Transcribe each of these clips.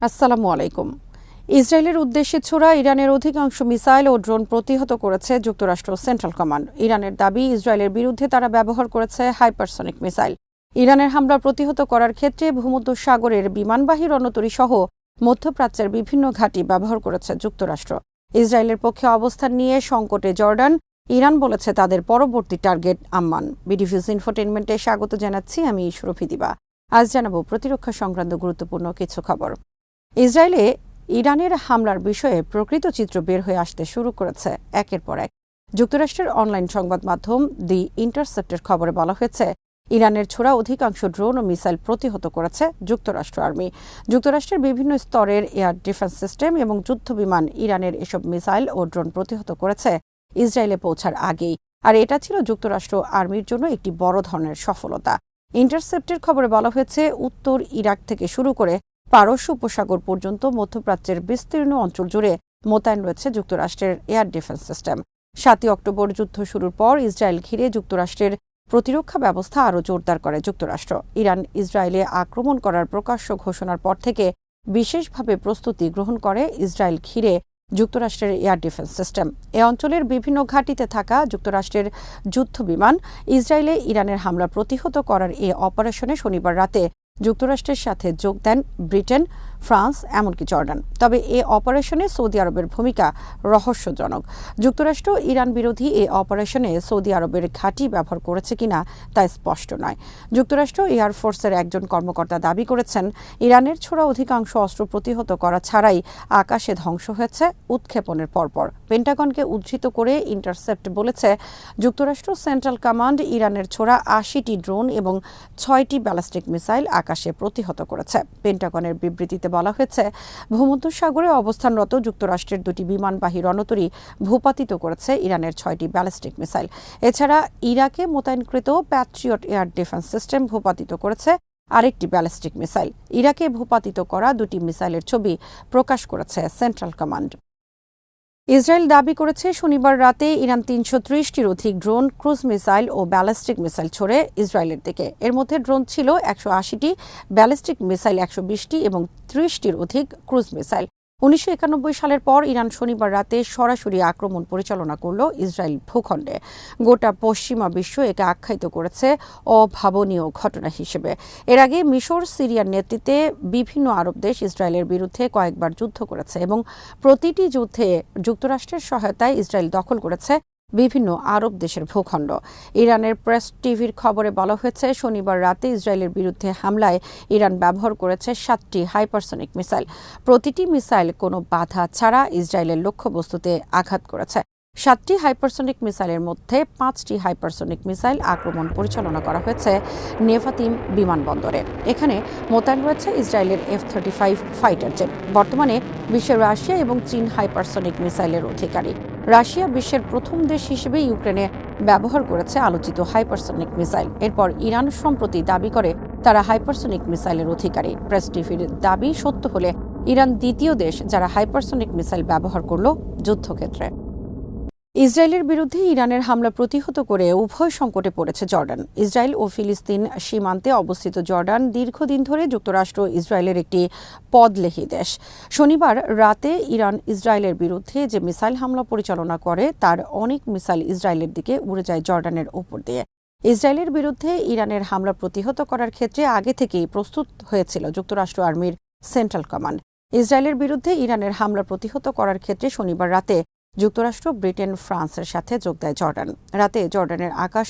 আসসালামু আলাইকুম। ইসরায়েলের উদ্দেশ্যে ছোড়া ইরানের অধিকাংশ মিসাইল ও ড্রোন প্রতিহত করেছে যুক্তরাষ্ট্র সেন্ট্রাল কমান্ড। ইরানের দাবি, ইসরায়েলের বিরুদ্ধে তারা ব্যবহার করেছে হাইপারসনিক মিসাইল। ইরানের হামলা প্রতিহত করার ক্ষেত্রে ভূমধ্যসাগরের বিমানবাহী রণতরী সহ মধ্যপ্রাচ্যের বিভিন্ন ঘাঁটি ব্যবহার করেছে যুক্তরাষ্ট্র। ইসরায়েলের পক্ষে অবস্থান নিয়ে সংকটে জর্ডান। ইরান বলেছে তাদের পরবর্তী টার্গেট আম্মান। বিডিভিউজ ইনফোটেইনমেন্টে স্বাগত জানাচ্ছি, আমি সুরভি দিবা। আজ জানাবো প্রতিরক্ষা সংক্রান্ত গুরুত্বপূর্ণ কিছু খবর। ইসরায়েলে ইরানের হামলার বিষয়ে প্রকৃত চিত্র বের হয়ে আসতে শুরু করেছে একের পর এক। যুক্তরাষ্ট্রের অনলাইন সংবাদ মাধ্যম দি ইন্টারসেপ্টের খবরে বলা হয়েছে, ইরানের ছোড়া অধিকাংশ ড্রোন ও মিসাইল প্রতিহত করেছে যুক্তরাষ্ট্র আর্মি। যুক্তরাষ্ট্রের বিভিন্ন স্তরের এয়ার ডিফেন্স সিস্টেম এবং যুদ্ধবিমান ইরানের এসব মিসাইল ও ড্রোন প্রতিহত করেছে ইসরায়েলে পৌঁছার আগেই। আর এটা ছিল যুক্তরাষ্ট্র আর্মির জন্য একটি বড় ধরনের সফলতা। ইন্টারসেপ্টের খবরে বলা হয়েছে, উত্তর ইরাক থেকে শুরু করে পারস্য উপসাগর পর্যন্ত মধ্যপ্রাচ্যের বিস্তীর্ণ অঞ্চল জুড়ে মোতায়েন রয়েছে যুক্তরাষ্ট্রের এয়ার ডিফেন্স সিস্টেম। 7ই অক্টোবর যুদ্ধ শুরুর পর ইসরায়েল ঘিরে যুক্তরাষ্ট্রের প্রতিরক্ষা ব্যবস্থা আরও জোরদার করে যুক্তরাষ্ট্র। ইরান ইসরায়েলে আক্রমণ করার প্রকাশ্য ঘোষণার পর থেকে বিশেষভাবে প্রস্তুতি গ্রহণ করে ইসরায়েল ঘিরে যুক্তরাষ্ট্রের এয়ার ডিফেন্স সিস্টেম। এ অঞ্চলের বিভিন্ন ঘাঁটিতে থাকা যুক্তরাষ্ট্রের যুদ্ধবিমান ইসরায়েলে ইরানের হামলা প্রতিহত করার এ অপারেশনে শনিবার রাতে যুক্তরাষ্ট্রের সাথে যোগ দেন ব্রিটেন, ফ্রান্স, এমনকি জর্ডান। তবে এ অপারেশনে সৌদি আরবের ভূমিকা রহস্যজনক। যুক্তরাষ্ট্র ইরান বিরোধী এ অপারেশনে সৌদি আরবের ঘাঁটি ব্যবহার করেছে কিনা তা স্পষ্ট নয়। যুক্তরাষ্ট্র এয়ারফোর্সের একজন কর্মকর্তা দাবি করেছেন, ইরানের ছোড়া অধিকাংশ অস্ত্র প্রতিহত করা ছাড়াই আকাশে ধ্বংস হয়েছে উৎক্ষেপণের পরপর। পেন্টাগনকে উদ্ধৃত করে ইন্টারসেপ্ট বলেছে, যুক্তরাষ্ট্র সেন্ট্রাল কমান্ড ইরানের ছোড়া 80টি ড্রোন এবং 6টি ব্যালিস্টিক মিসাইল আকাশে প্রতিহত করেছে। পেন্টাগনের বিবৃতিতে বলা হয়েছে, ভূমধ্যসাগরে অবস্থানরত যুক্তরাষ্ট্রের 2টি বিমানবাহী রণতরী ভূপাতিত করেছে ইরানের 6টি ব্যালিস্টিক মিসাইল। এছাড়া ইরাকে মোতায়েনকৃত প্যাট্রিয়ট এয়ার ডিফেন্স সিস্টেম ভূপাতিত করেছে আরেকটি ব্যালিস্টিক মিসাইল। ইরাকে ভূপাতিত করা 2টি মিসাইলের ছবি প্রকাশ করেছে সেন্ট্রাল কমান্ড। ইসরায়েল দাবি করেছে, শনিবার রাতে ইরান 330টির অধিক ড্রোন, ক্রুজ মিসাইল ও ব্যালিস্টিক মিসাইল ছড়ে ইসরায়েলের দিকে। এর মধ্যে ড্রোন ছিল 180টি, ব্যালিস্টিক মিসাইল 120টি এবং 30টির অধিক ক্রুজ মিসাইল। 1991 সালের পর ইরান শনিবার রাতে সরাসরি আক্রমণ পরিচালনা করল ইসরায়েল ভূখণ্ডে। গোটা পশ্চিমা বিশ্ব একে আখ্যায়িত করেছে অভাবনীয় ঘটনা হিসেবে। এর আগে মিশর, সিরিয়ার নেতৃত্বে বিভিন্ন আরব দেশ ইসরায়েলের বিরুদ্ধে কয়েকবার যুদ্ধ করেছে এবং প্রতিটি যুদ্ধে যুক্তরাষ্ট্রের সহায়তায় ইসরায়েল দখল করেছে বিভিন্ন আরব দেশের ভূখণ্ড। ইরানের প্রেস টিভির খবরে বলা হয়েছে, শনিবার রাতে ইসরায়েলের বিরুদ্ধে হামলায় ইরান ব্যবহার করেছে 7টি হাইপারসনিক মিসাইল। প্রতিটি মিসাইল কোনো বাধা ছাড়া ইসরায়েলের লক্ষ্যবস্তুতে আঘাত করেছে। 7টি হাইপারসনিক মিসাইলের মধ্যে 5টি হাইপারসনিক মিসাইল আক্রমণ পরিচালনা করা হয়েছে নেভাতিম বিমানবন্দরে। এখানে মোতায়েন রয়েছে ইসরায়েলের F-35 ফাইটার জেট। বর্তমানে বিশ্বে রাশিয়া এবং চীন হাইপারসনিক মিসাইলের অধিকারী। রাশিয়া বিশ্বের প্রথম দেশ হিসেবে ইউক্রেনে ব্যবহার করেছে আলোচিত হাইপারসনিক মিসাইল। এরপর ইরান সম্প্রতি দাবি করে তারা হাইপারসনিক মিসাইলের অধিকারী। প্রেস টিভির দাবি সত্য হলে ইরান দ্বিতীয় দেশ যারা হাইপারসনিক মিসাইল ব্যবহার করল যুদ্ধক্ষেত্রে। ইসরায়েলের বিরুদ্ধে ইরানের হামলা প্রতিহত করে উভয় সংকটে পড়েছে জর্ডান। ইসরায়েল ও ফিলিস্তিন সীমান্তে অবস্থিত জর্ডান দীর্ঘদিন ধরে যুক্তরাষ্ট্র ইসরায়েলের একটি পদলেহী দেশ। শনিবার রাতে ইরান ইসরায়েলের বিরুদ্ধে যে মিসাইল হামলা পরিচালনা করে তার অনেক মিসাইল ইসরায়েলের দিকে উড়ে যায় জর্ডানের উপর দিয়ে। ইসরায়েলের বিরুদ্ধে ইরানের হামলা প্রতিহত করার ক্ষেত্রে আগে থেকেই প্রস্তুত হয়েছিল যুক্তরাষ্ট্র আর্মির সেন্ট্রাল কমান্ড। ইসরায়েলের বিরুদ্ধে ইরানের হামলা প্রতিহত করার ক্ষেত্রে শনিবার রাতে যুক্তরাষ্ট্র, ব্রিটেন, ফ্রান্সের সাথে যোগ দেয় জর্ডান। রাতে জর্ডানের আকাশ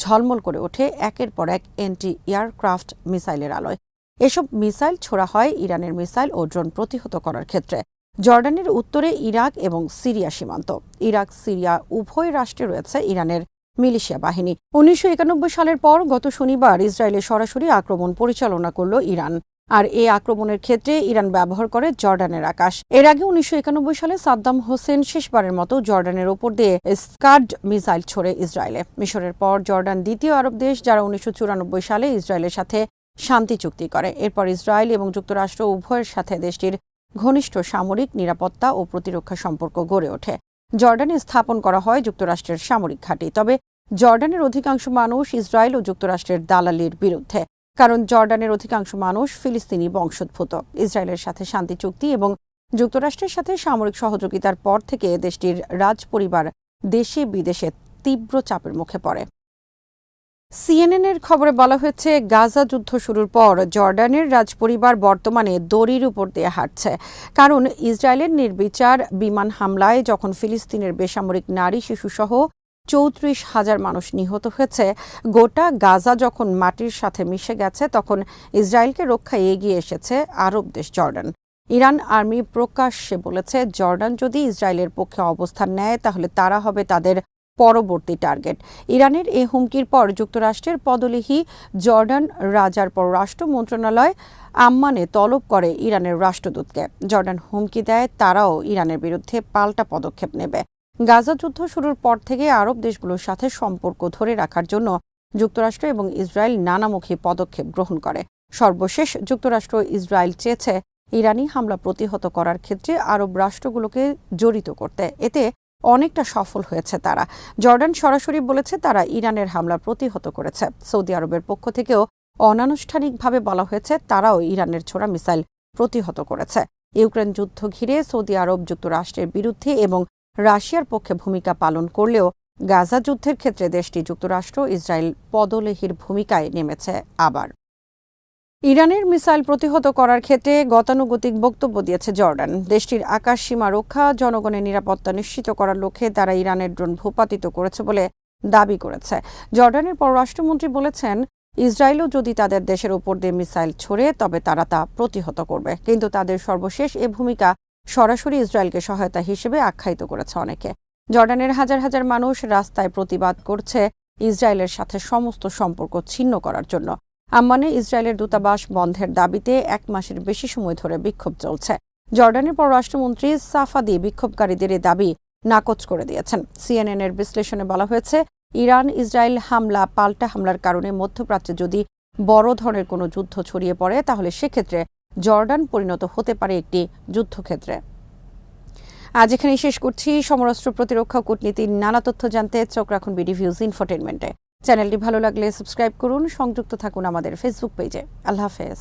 ঝলমল করে ওঠে একের পর এক অ্যান্টি এয়ারক্রাফট মিসাইলের আলোয়। এসব মিসাইল ছোড়া হয় ইরানের মিসাইল ও ড্রোন প্রতিহত করার ক্ষেত্রে। জর্ডানের উত্তরে ইরাক এবং সিরিয়া সীমান্ত। ইরাক, সিরিয়া উভয় রাষ্ট্রে রয়েছে ইরানের মিলিশিয়া বাহিনী। 1991 সালের পর গত শনিবার ইসরায়েলে সরাসরি আক্রমণ পরিচালনা করল ইরান। আর এই আক্রমণের ক্ষেত্রে ইরান ব্যবহার করে জর্ডানের আকাশ। এর আগে 1991 সালে সাদ্দাম হোসেন শেষবারের মতো জর্ডানের ওপর দিয়ে স্কাড মিসাইল ছোড়ে ইসরায়েলে। মিশরের পর জর্ডান দ্বিতীয় আরব দেশ যারা 1994 সালে ইসরায়েলের সাথে শান্তি চুক্তি করে। এরপর ইসরায়েল এবং যুক্তরাষ্ট্র উভয়ের সাথে দেশটির ঘনিষ্ঠ সামরিক, নিরাপত্তা ও প্রতিরক্ষা সম্পর্ক গড়ে ওঠে। জর্ডানে স্থাপন করা হয় যুক্তরাষ্ট্রের সামরিক ঘাঁটি। তবে জর্ডানের অধিকাংশ মানুষ ইসরায়েল ও যুক্তরাষ্ট্রের দালালির বিরুদ্ধে। কারণ জর্ডানের অধিকাংশ মানুষ ফিলিস্তিনি বংশোদ্ভূত। ইসরায়েলের সাথে শান্তি চুক্তি এবং যুক্তরাষ্ট্রের সাথে সামরিক সহযোগিতার পর থেকে দেশটির রাজপরিবার দেশে বিদেশে তীব্র চাপের মুখে পড়ে। সিএনএনের খবরে বলা হয়েছে, গাজা যুদ্ধ শুরুর পর জর্ডানের রাজপরিবার বর্তমানে দড়ির উপর দিয়ে হাঁটছে। কারণ ইসরায়েলের নির্বিচার বিমান হামলায় যখন ফিলিস্তিনের বেসামরিক নারী শিশুসহ ৩৪,০০০ মানুষ নিহত হয়েছে, গোটা গাজা যখন মাটির সাথে মিশে গেছে, তখন ইসরায়েলকে রক্ষায় এগিয়ে এসেছে আরব দেশ জর্ডান। ইরান আর্মি প্রকাশ্যে বলেছে, জর্ডান যদি ইসরায়েলের পক্ষে অবস্থান নেয় তাহলে তারা হবে তাদের পরবর্তী টার্গেট। ইরানের এ হুমকির পর যুক্তরাষ্ট্রের পদলিহী জর্ডান রাজার পররাষ্ট্র মন্ত্রণালয় আম্মানে তলব করে ইরানের রাষ্ট্রদূতকে। জর্ডান হুমকি দেয় তারাও ইরানের বিরুদ্ধে পাল্টা পদক্ষেপ নেবে। গাজা যুদ্ধ শুরুর পর থেকে আরব দেশগুলোর সাথে সম্পর্ক ধরে রাখার জন্য যুক্তরাষ্ট্র এবং ইসরায়েল নানামুখী পদক্ষেপ গ্রহণ করে। সর্বশেষ যুক্তরাষ্ট্র ইসরায়েল চেয়েছে ইরানি হামলা প্রতিহত করার ক্ষেত্রে আরব রাষ্ট্রগুলোকে জড়িত করতে। এতে অনেকটা সফল হয়েছে তারা। জর্ডান সরাসরি বলেছে তারা ইরানের হামলা প্রতিহত করেছে। সৌদি আরবের পক্ষ থেকেও অনানুষ্ঠানিকভাবে বলা হয়েছে তারাও ইরানের ছোড়া মিসাইল প্রতিহত করেছে। ইউক্রেন যুদ্ধ ঘিরে সৌদি আরব যুক্তরাষ্ট্রের বিরুদ্ধে এবং রাশিয়ার পক্ষে ভূমিকা পালন করলেও গাজা যুদ্ধের ক্ষেত্রে দেশটি যুক্তরাষ্ট্র ইসরায়েল পদলেহীর ভূমিকায় নেমেছে। আবার ইরানের মিসাইল প্রতিহত করার ক্ষেত্রে গতানুগতিক বক্তব্য দিয়েছে জর্ডান। দেশটির আকাশ সীমা রক্ষা, জনগণের নিরাপত্তা নিশ্চিত করার লক্ষ্যে তারা ইরানের ড্রোন ভূপাতিত করেছে বলে দাবি করেছে। জর্ডানের পররাষ্ট্রমন্ত্রী বলেছেন, ইসরায়েলও যদি তাদের দেশের উপর দিয়ে মিসাইল ছোড়ে তবে তারা তা প্রতিহত করবে। কিন্তু তাদের সর্বশেষ এ ভূমিকা সরাসরি ইসরায়েলকে সহায়তা হিসেবে আখ্যায়িত করেছে অনেকে। জর্ডানের হাজার হাজার মানুষ রাস্তায় প্রতিবাদ করছে ইসরায়েলের সাথে সমস্ত সম্পর্ক ছিন্ন করার জন্য। আম্মানে ইসরায়েলের দূতাবাস বন্ধের দাবিতে ১ মাসের বেশি সময় ধরে বিক্ষোভ চলছে। জর্ডানের পররাষ্ট্রমন্ত্রী সাফাদি বিক্ষোভকারীদের এ দাবি নাকচ করে দিয়েছেন। সিএনএনের বিশ্লেষণে বলা হয়েছে, ইরান ইসরায়েল হামলা পাল্টা হামলার কারণে মধ্যপ্রাচ্যে যদি বড় ধরনের কোনো যুদ্ধ ছড়িয়ে পড়ে তাহলে সেক্ষেত্রে জর্ডান পরিণত হতে পারে একটি যুদ্ধক্ষেত্রে। আজ এখানেই শেষ করছি। সমরাস্ত্র, প্রতিরক্ষা, কূটনীতির নানা তথ্য জানতে চোখ রাখুন বিডিভিউজ ইনফোটেইনমেন্টে। চ্যানেলটি ভালো লাগলে সাবস্ক্রাইব করুন, সংযুক্ত থাকুন আমাদের ফেসবুক পেজে। আল্লাহ হাফেজ।